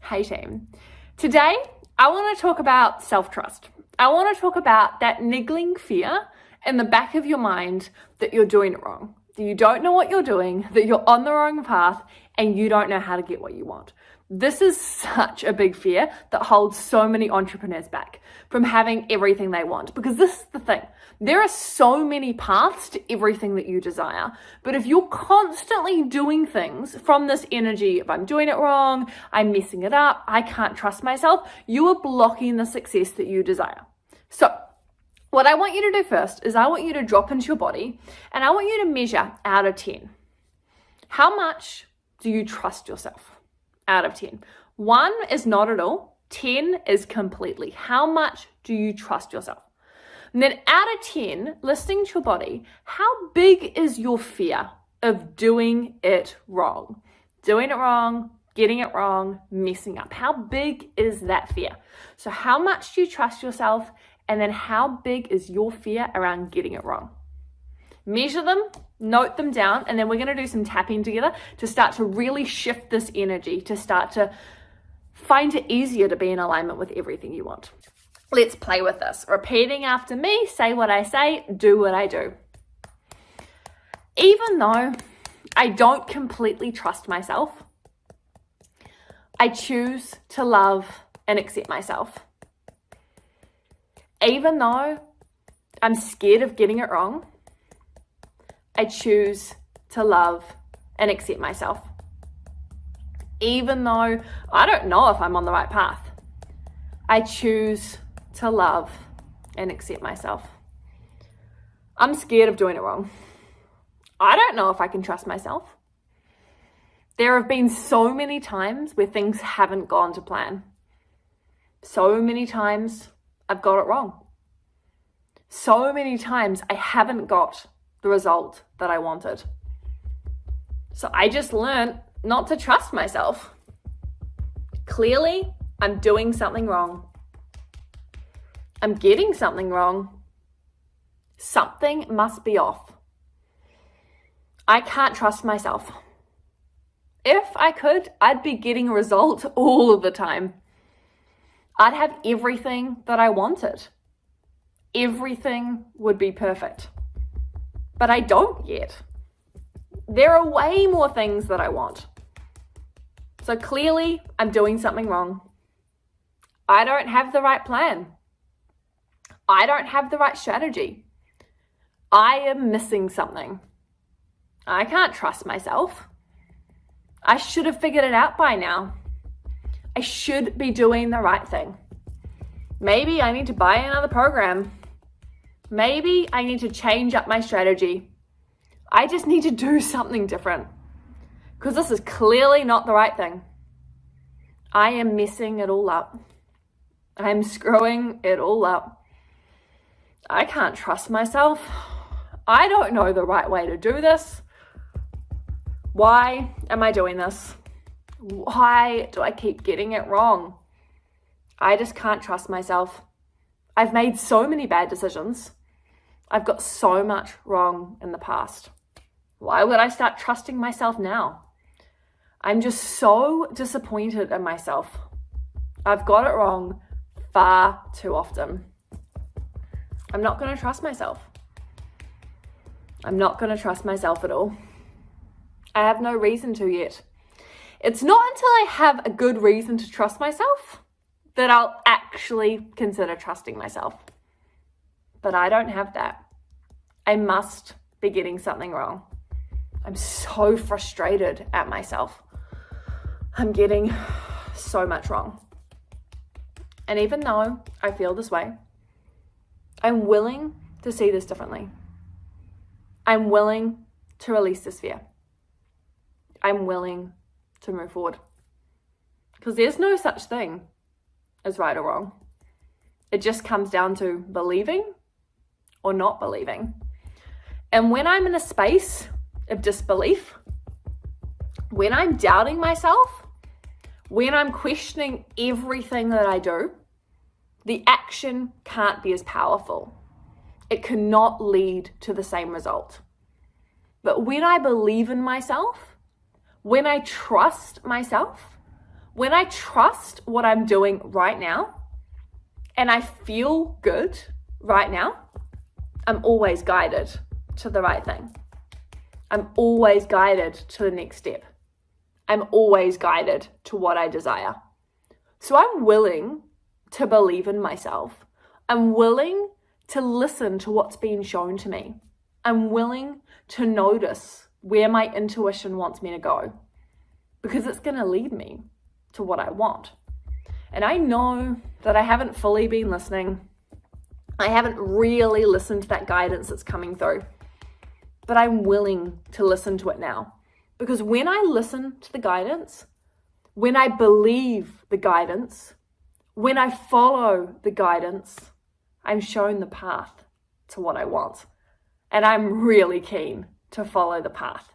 Hey team. Today, I want to talk about self-trust. I want to talk about that niggling fear in the back of your mind that you're doing it wrong, that you don't know what you're doing, that you're on the wrong path, and you don't know how to get what you want. This is such a big fear that holds so many entrepreneurs back from having everything they want. Because this is the thing, there are so many paths to everything that you desire. But if you're constantly doing things from this energy, if I'm doing it wrong, I'm messing it up, I can't trust myself, you are blocking the success that you desire. So what I want you to do first is I want you to drop into your body and I want you to measure out of 10. How much do you trust yourself? Out of 10. 1 is not at all. 10 is completely. How much do you trust yourself? And then out of 10, listening to your body, how big is your fear of doing it wrong? Doing it wrong, getting it wrong, messing up. How big is that fear? So how much do you trust yourself? And then how big is your fear around getting it wrong? Measure them, note them down, and then we're going to do some tapping together to start to really shift this energy, to start to find it easier to be in alignment with everything you want. Let's play with this. Repeating after me, say what I say, do what I do. Even though I don't completely trust myself, I choose to love and accept myself. Even though I'm scared of getting it wrong, I choose to love and accept myself. Even though I don't know if I'm on the right path, I choose to love and accept myself. I'm scared of doing it wrong. I don't know if I can trust myself. There have been so many times where things haven't gone to plan. So many times I've got it wrong. So many times I haven't got the result that I wanted. So I just learned not to trust myself. Clearly, I'm doing something wrong. I'm getting something wrong. Something must be off. I can't trust myself. If I could, I'd be getting a result all of the time. I'd have everything that I wanted. Everything would be perfect. But I don't yet. There are way more things that I want. So clearly, I'm doing something wrong. I don't have the right plan. I don't have the right strategy. I am missing something. I can't trust myself. I should have figured it out by now. I should be doing the right thing. Maybe I need to buy another program. Maybe I need to change up my strategy. I just need to do something different because this is clearly not the right thing. I am messing it all up. I am screwing it all up. I can't trust myself. I don't know the right way to do this. Why am I doing this? Why do I keep getting it wrong? I just can't trust myself. I've made so many bad decisions. I've got so much wrong in the past. Why would I start trusting myself now? I'm just so disappointed in myself. I've got it wrong far too often. I'm not going to trust myself. I'm not going to trust myself at all. I have no reason to yet. It's not until I have a good reason to trust myself that I'll actually consider trusting myself. But I don't have that. I must be getting something wrong. I'm so frustrated at myself. I'm getting so much wrong. And even though I feel this way, I'm willing to see this differently. I'm willing to release this fear. I'm willing to move forward. Because there's no such thing as right or wrong. It just comes down to believing or not believing. And when I'm in a space of disbelief, when I'm doubting myself, when I'm questioning everything that I do, the action can't be as powerful. It cannot lead to the same result. But when I believe in myself, when I trust myself, When I trust what I'm doing right now and I feel good right now, I'm always guided to the right thing. I'm always guided to the next step. I'm always guided to what I desire. So I'm willing to believe in myself. I'm willing to listen to what's being shown to me. I'm willing to notice where my intuition wants me to go, because it's going to lead me to what I want. And I know that I haven't fully been listening. I haven't really listened to that guidance that's coming through, but I'm willing to listen to it now. Because when I listen to the guidance, when I believe the guidance, when I follow the guidance, I'm shown the path to what I want. And I'm really keen to follow the path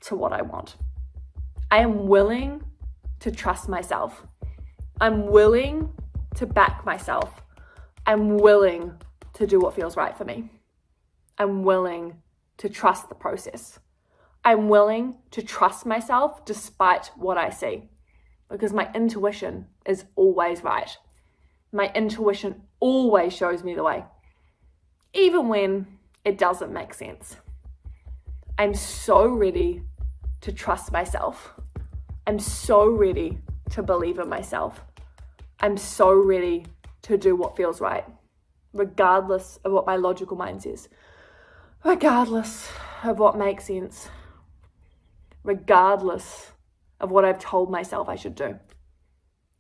to what I want. I am willing to trust myself. I'm willing to back myself. I'm willing to do what feels right for me. I'm willing to trust the process. I'm willing to trust myself despite what I see, because my intuition is always right. My intuition always shows me the way, even when it doesn't make sense. I'm so ready to trust myself. I'm so ready to believe in myself. I'm so ready to do what feels right, regardless of what my logical mind says, regardless of what makes sense, regardless of what I've told myself I should do.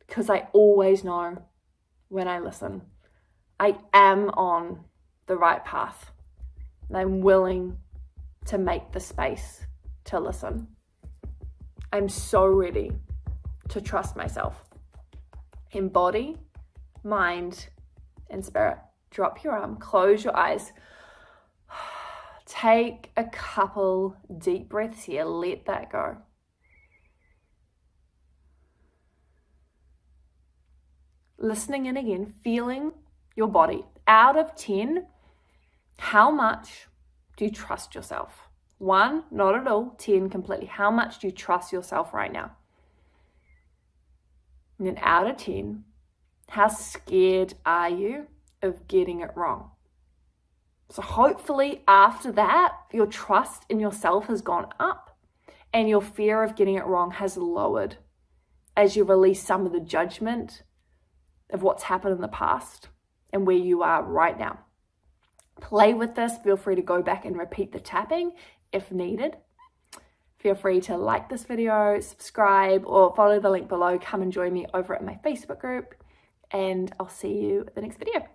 Because I always know when I listen, I am on the right path. And I'm willing to make the space to listen. I'm so ready to trust myself. In body, mind, and spirit. Drop your arm, close your eyes. Take a couple deep breaths here. Let that go. Listening in again, feeling your body. Out of 10, how much do you trust yourself? 1, not at all. 10, completely. How much do you trust yourself right now? And then out of 10, how scared are you of getting it wrong? So hopefully after that, your trust in yourself has gone up and your fear of getting it wrong has lowered as you release some of the judgment of what's happened in the past and where you are right now. Play with this. Feel free to go back and repeat the tapping if needed. Feel free to like this video, subscribe, or follow the link below. Come and join me over at my Facebook group, and I'll see you at the next video.